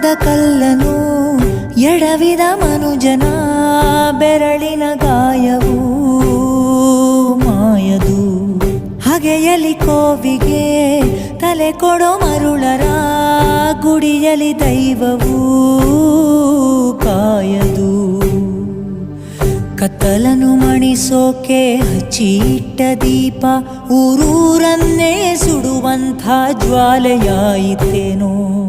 ಮನದ ಕಲ್ಲನು ಎಡವಿದ ಮನುಜನ ಬೆರಳಿನ ಗಾಯವು ಮಾಯದು. ಹಗೆಯಲಿ ಕೋವಿಗೆ ತಲೆ ಕೊಡೋ ಮರುಳರ ಗುಡಿಯಲಿ ದೈವವು ಕಾಯದು. ಕತ್ತಲನು ಮಣಿಸೋಕೆ ಹಚ್ಚಿಟ್ಟ ದೀಪ ಊರೂರನ್ನೇ ಸುಡುವಂಥ ಜ್ವಾಲೆಯಾಯಿತೇನೋ.